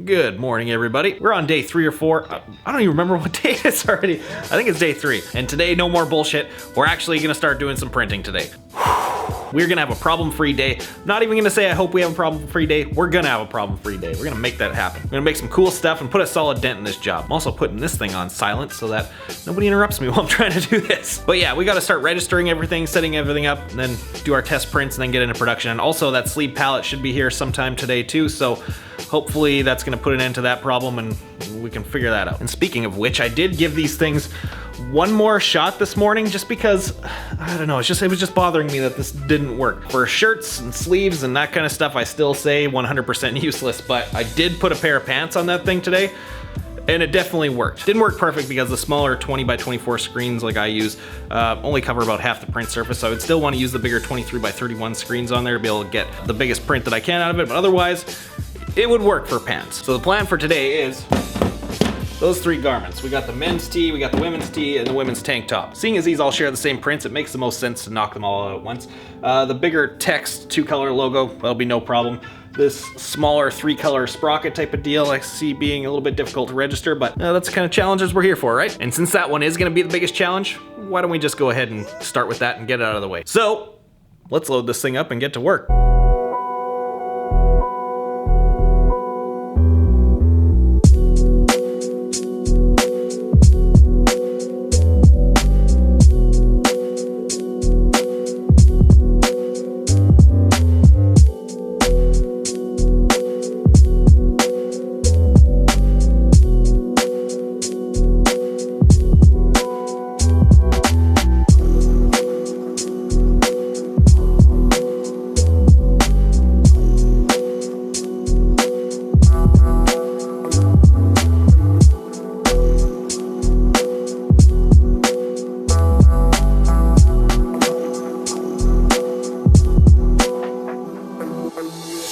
Good morning, everybody. We're on day 3 or 4. I don't even remember what day it is already. I think it's day 3. And today, no more bullshit. We're actually gonna start doing some printing today. We're gonna have a problem-free day. Not even gonna say I hope we have a problem-free day. We're gonna have a problem-free day. We're gonna make that happen. We're gonna make some cool stuff and put a solid dent in this job. I'm also putting this thing on silent so that nobody interrupts me while I'm trying to do this. But yeah, we gotta start registering everything, setting everything up, and then do our test prints and then get into production. And also that sleeve palette should be here sometime today too, so hopefully that's gonna put an end to that problem and we can figure that out. And speaking of which, I did give these things one more shot this morning just because, I don't know, it was just bothering me that this didn't work. For shirts and sleeves and that kind of stuff, I still say 100% useless, but I did put a pair of pants on that thing today and it definitely worked. Didn't work perfect because the smaller 20 by 24 screens like I use only cover about half the print surface, so I would still want to use the bigger 23 by 31 screens on there to be able to get the biggest print that I can out of it, but otherwise, it would work for pants. So the plan for today is those 3 garments. We got the men's tee, we got the women's tee, and the women's tank top. Seeing as these all share the same prints, it makes the most sense to knock them all out at once. The bigger text 2-color logo, that'll be no problem. This smaller 3-color sprocket type of deal I see being a little bit difficult to register, but that's the kind of challenges we're here for, right? And since that one is gonna be the biggest challenge, why don't we just go ahead and start with that and get it out of the way. So, let's load this thing up and get to work.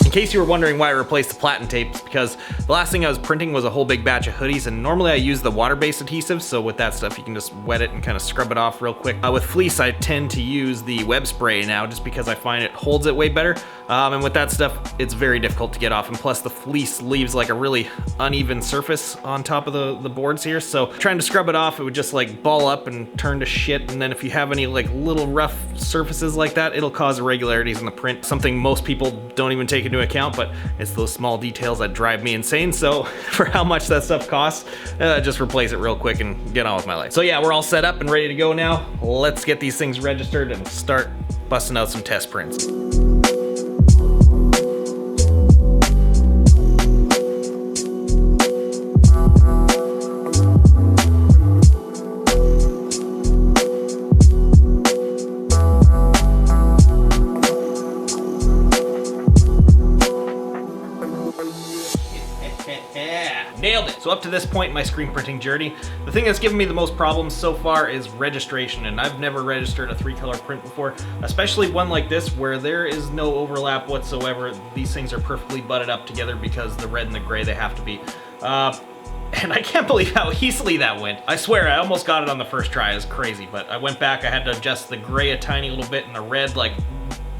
In case you were wondering why I replaced the platen tape, it's because the last thing I was printing was a whole big batch of hoodies, and normally I use the water-based adhesive, so with that stuff you can just wet it and kind of scrub it off real quick. With fleece I tend to use the web spray now just because I find it holds it way better, and with that stuff it's very difficult to get off, and plus the fleece leaves like a really uneven surface on top of the boards here, so trying to scrub it off it would just like ball up and turn to shit, and then if you have any like little rough surfaces like that, it'll cause irregularities in the print, something most people don't even take into account, but it's those small details that drive me insane. So for how much that stuff costs, just replace it real quick and get on with my life. So yeah, we're all set up and ready to go now. Let's get these things registered and start busting out some test prints. Nailed it. So up to this point in my screen printing journey, the thing that's given me the most problems so far is registration, and I've never registered a 3-color print before, especially one like this where there is no overlap whatsoever. These things are perfectly butted up together because the red and the gray, they have to be. And I can't believe how easily that went. I swear, I almost got it on the first try. It was crazy, but I went back, I had to adjust the gray a tiny little bit and the red like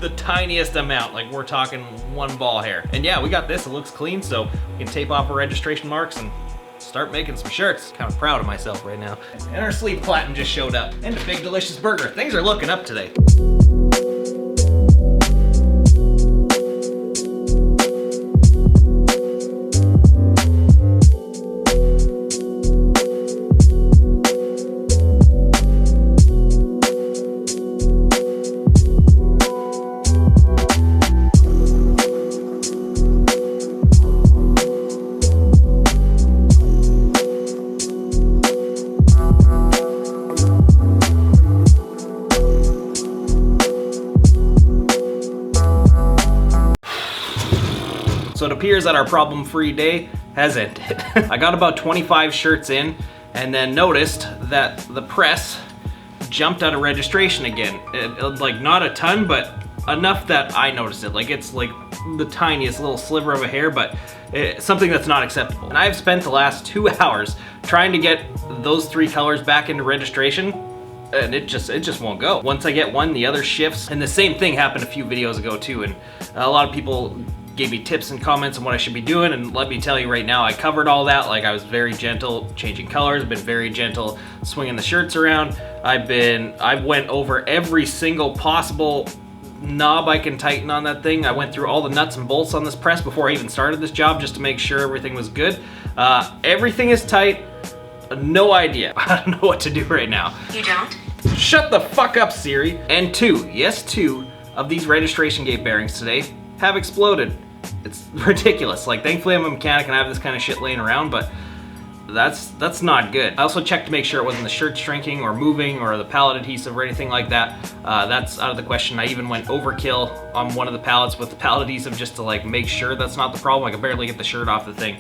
the tiniest amount, like we're talking 1 ball hair. And yeah, we got this, it looks clean, so we can tape off our registration marks and start making some shirts. Kind of proud of myself right now. And our sleeve platen just showed up. And a big delicious burger. Things are looking up today. So it appears that our problem-free day has ended. I got about 25 shirts in and then noticed that the press jumped out of registration again. Like not a ton, but enough that I noticed it. Like it's like the tiniest little sliver of a hair, but something that's not acceptable. And I've spent the last 2 hours trying to get those 3 colors back into registration, and it just won't go. Once I get one, the other shifts. And the same thing happened a few videos ago too, and a lot of people gave me tips and comments on what I should be doing, and let me tell you right now, I covered all that. Like, I was very gentle changing colors, been very gentle swinging the shirts around. I went over every single possible knob I can tighten on that thing. I went through all the nuts and bolts on this press before I even started this job just to make sure everything was good. Everything is tight. No idea. I don't know what to do right now. You don't? Shut the fuck up, Siri. And two of these registration gate bearings today have exploded. It's ridiculous. Like, thankfully I'm a mechanic and I have this kind of shit laying around, but that's not good. I also checked to make sure it wasn't the shirt shrinking or moving or the pallet adhesive or anything like that. That's out of the question. I even went overkill on one of the pallets with the pallet adhesive just to like make sure that's not the problem. I could barely get the shirt off the thing,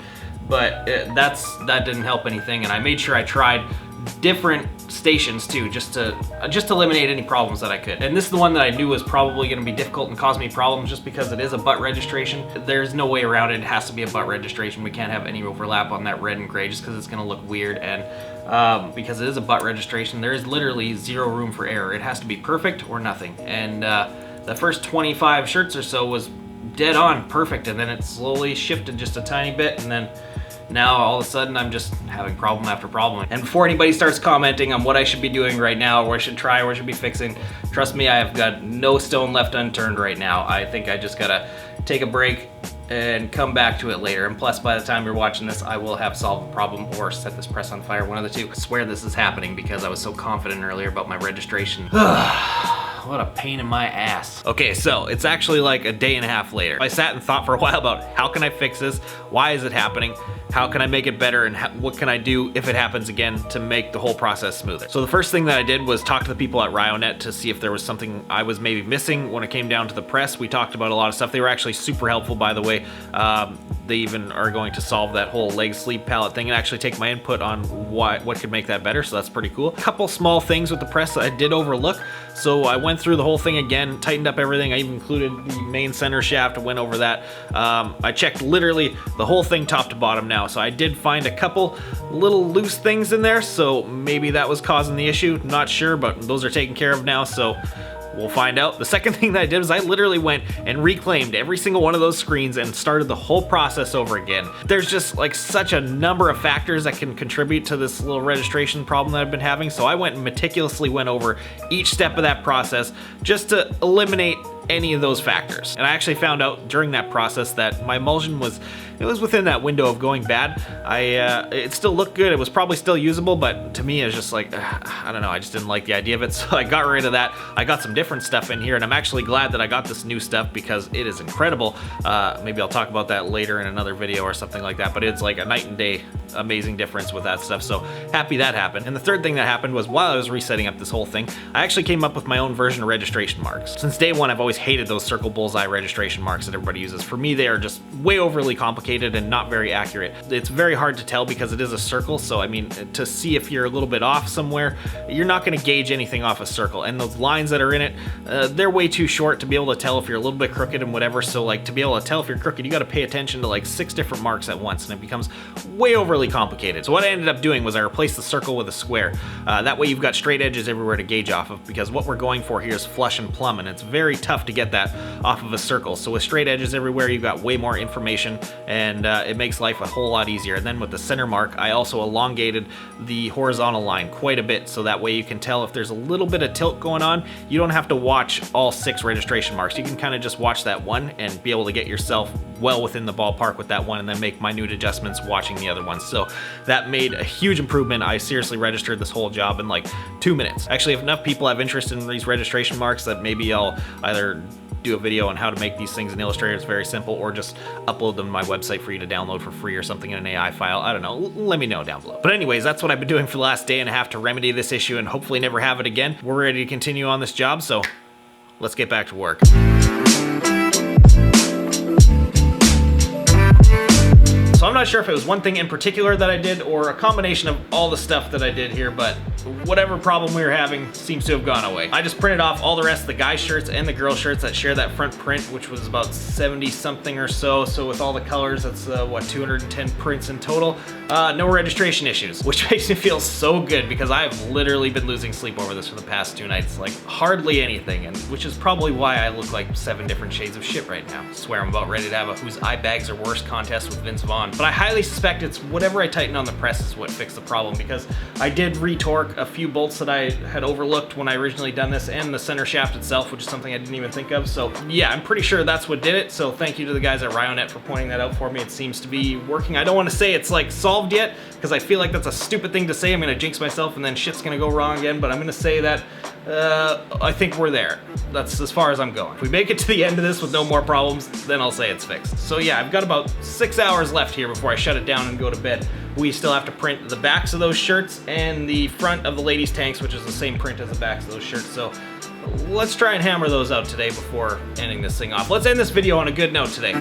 but that didn't help anything. And I made sure I tried different stations too, just to eliminate any problems that I could. And this is the one that I knew was probably going to be difficult and cause me problems just because it is a butt registration. There's no way around it. It has to be a butt registration. We can't have any overlap on that red and gray just because it's going to look weird. And because it is a butt registration, there is literally zero room for error. It has to be perfect or nothing. And the first 25 shirts or so was dead on perfect, and then it slowly shifted just a tiny bit, and then now all of a sudden I'm just having problem after problem. And before anybody starts commenting on what I should be doing right now, or I should try, or I should be fixing, trust me, I have got no stone left unturned right now. I think I just gotta take a break and come back to it later. And plus, by the time you're watching this, I will have solved the problem or set this press on fire, one of the two. I swear this is happening because I was so confident earlier about my registration. What a pain in my ass. Okay, so it's actually like a day and a half later. I sat and thought for a while about how can I fix this? Why is it happening? How can I make it better? And what can I do if it happens again to make the whole process smoother? So the first thing that I did was talk to the people at RyoNet to see if there was something I was maybe missing when it came down to the press. We talked about a lot of stuff. They were actually super helpful, by the way. They even are going to solve that whole leg sleeve pallet thing and actually take my input on what could make that better, so that's pretty cool. A couple small things with the press that I did overlook. So I went through the whole thing again, tightened up everything. I even included the main center shaft and went over that. I checked literally the whole thing top to bottom now. So I did find a couple little loose things in there, so maybe that was causing the issue. Not sure, but those are taken care of now, so we'll find out. The second thing that I did was I literally went and reclaimed every single one of those screens and started the whole process over again. There's just like such a number of factors that can contribute to this little registration problem that I've been having. So I went and meticulously went over each step of that process just to eliminate any of those factors. And I actually found out during that process that my emulsion was within that window of going bad. It still looked good. It was probably still usable, but to me it was just like, I don't know, I just didn't like the idea of it, so I got rid of that. I got some different stuff in here, and I'm actually glad that I got this new stuff because it is incredible. Maybe I'll talk about that later in another video or something like that, but it's like a night and day amazing difference with that stuff, so happy that happened. And the third thing that happened was while I was resetting up this whole thing, I actually came up with my own version of registration marks. Since day one, I've always hated those circle bullseye registration marks that everybody uses. For me, they are just way overly complicated and not very accurate. It's very hard to tell because it is a circle, so I mean, to see if you're a little bit off somewhere, you're not going to gauge anything off a circle. And those lines that are in it, they're way too short to be able to tell if you're a little bit crooked and whatever. So like, to be able to tell if you're crooked, you got to pay attention to like 6 different marks at once, and it becomes way overly complicated. So what I ended up doing was I replaced the circle with a square. That way you've got straight edges everywhere to gauge off of, because what we're going for here is flush and plumb, and it's very tough to get that off of a circle. So with straight edges everywhere, you've got way more information, and it makes life a whole lot easier. And then with the center mark, I also elongated the horizontal line quite a bit, so that way you can tell if there's a little bit of tilt going on. You don't have to watch all 6 registration marks. You can kind of just watch that one and be able to get yourself well within the ballpark with that one, and then make minute adjustments watching the other ones. So that made a huge improvement. I seriously registered this whole job in like 2 minutes. Actually, if enough people have interest in these registration marks, that maybe I'll either do a video on how to make these things in Illustrator. It's very simple, or just upload them to my website for you to download for free or something in an AI file. I don't know. Let me know down below. But anyways, that's what I've been doing for the last day and a half to remedy this issue and hopefully never have it again. We're ready to continue on this job, so let's get back to work. So I'm not sure if it was one thing in particular that I did or a combination of all the stuff that I did here, but whatever problem we were having seems to have gone away. I just printed off all the rest of the guy shirts and the girl shirts that share that front print, which was about 70 something or so. So with all the colors, that's what, 210 prints in total. No registration issues, which makes me feel so good because I've literally been losing sleep over this for the past 2 nights, like hardly anything, and which is probably why I look like 7 different shades of shit right now. I swear I'm about ready to have a whose eye bags are worse contest with Vince Vaughn. But I highly suspect it's whatever I tighten on the press is what fixed the problem, because I did retorque a few bolts that I had overlooked when I originally done this, and the center shaft itself, which is something I didn't even think of. So yeah, I'm pretty sure that's what did it. So thank you to the guys at Ryonet for pointing that out for me. It seems to be working. I don't want to say it's like solved yet, because I feel like that's a stupid thing to say. I'm gonna jinx myself and then shit's gonna go wrong again, but I'm gonna say that I think we're there. That's as far as I'm going. If we make it to the end of this with no more problems, then I'll say it's fixed. So yeah, I've got about 6 hours left here before I shut it down and go to bed. We still have to print the backs of those shirts and the front of the ladies' tanks, which is the same print as the backs of those shirts. So let's try and hammer those out today before ending this thing off. Let's end this video on a good note today.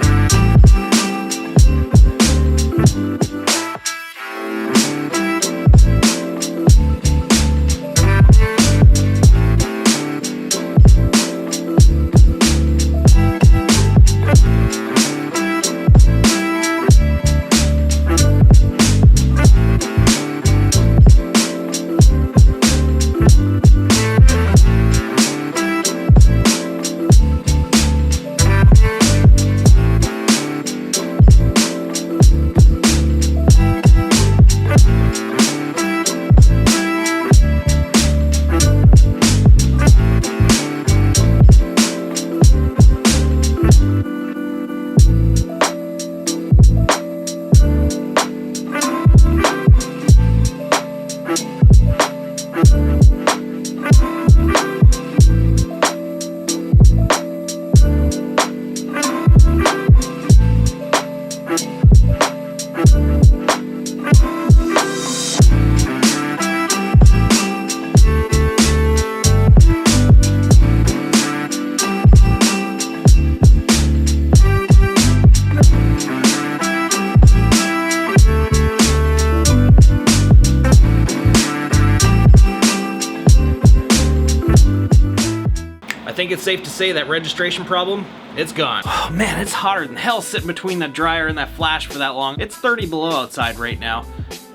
I think it's safe to say that registration problem, it's gone. Oh man, it's hotter than hell sitting between that dryer and that flash for that long. It's 30 below outside right now,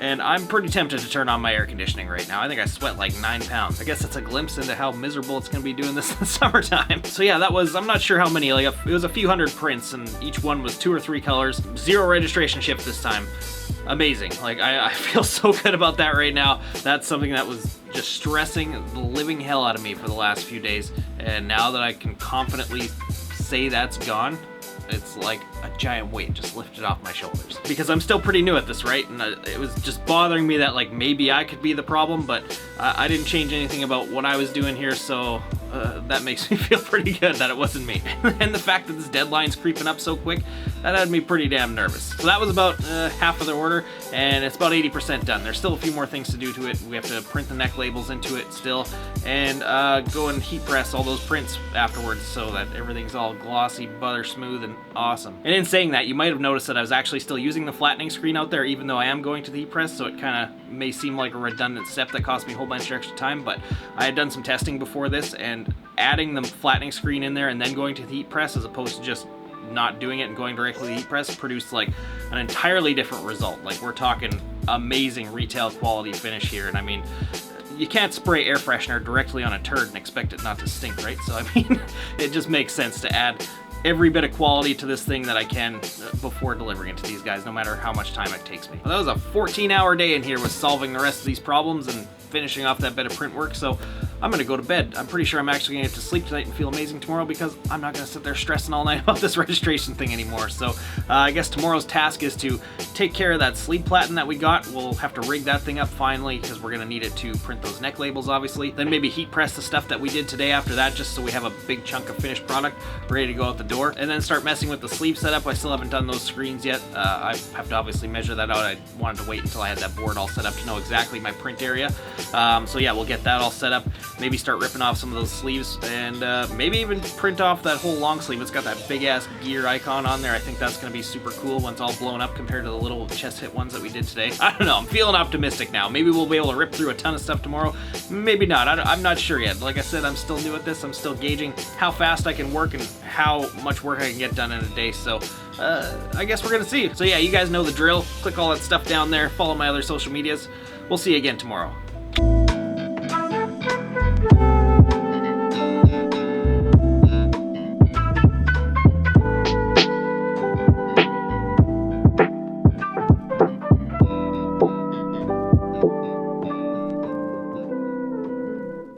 and I'm pretty tempted to turn on my air conditioning right now. I think I sweat like 9 pounds. I guess that's a glimpse into how miserable it's gonna be doing this in the summertime. So yeah, that was, I'm not sure how many, like it was a few hundred prints, and each one was 2 or 3 colors. 0 registration shift this time. Amazing. Like I feel so good about that right now. That's something that was just stressing the living hell out of me for the last few days, and now that I can confidently say that's gone, it's like a giant weight just lifted off my shoulders. Because I'm still pretty new at this, right? And it was just bothering me that like maybe I could be the problem, but I didn't change anything about what I was doing here, so that makes me feel pretty good that it wasn't me. And the fact that this deadline's creeping up so quick, that had me pretty damn nervous. So that was about half of the order, and it's about 80% done. There's still a few more things to do to it. We have to print the neck labels into it still, and go and heat press all those prints afterwards so that everything's all glossy, butter smooth, and awesome. And in saying that, you might have noticed that I was actually still using the flattening screen out there, even though I am going to the heat press, so it kind of may seem like a redundant step that cost me a whole bunch of extra time, but I had done some testing before this, and adding the flattening screen in there and then going to the heat press as opposed to just not doing it and going directly to the heat press produced like an entirely different result. Like we're talking amazing retail quality finish here, and I mean, you can't spray air freshener directly on a turd and expect it not to stink, right? So I mean, it just makes sense to add every bit of quality to this thing that I can before delivering it to these guys, no matter how much time it takes me. Well, that was a 14-hour day in here with solving the rest of these problems and finishing off that bit of print work, so I'm gonna go to bed. I'm pretty sure I'm actually gonna get to sleep tonight and feel amazing tomorrow, because I'm not gonna sit there stressing all night about this registration thing anymore. So I guess tomorrow's task is to take care of that sleeve platen that we got. We'll have to rig that thing up finally, because we're gonna need it to print those neck labels, obviously. Then maybe heat press the stuff that we did today after that, just so we have a big chunk of finished product ready to go out the door. And then start messing with the sleeve setup. I still haven't done those screens yet. I have to obviously measure that out. I wanted to wait until I had that board all set up to know exactly my print area. So yeah, we'll get that all set up. maybe start ripping off some of those sleeves, and maybe even print off that whole long sleeve. It's got that big ass gear icon on there. I think that's gonna be super cool when it's all blown up compared to the little chest hit ones that we did today. I don't know, I'm feeling optimistic now. Maybe we'll be able to rip through a ton of stuff tomorrow, maybe not. I'm not sure yet. Like I said, I'm still new at this. I'm still gauging how fast I can work and how much work I can get done in a day, so I guess we're gonna see. So yeah, you guys know the drill. Click all that stuff down there, follow my other social medias. We'll see you again tomorrow.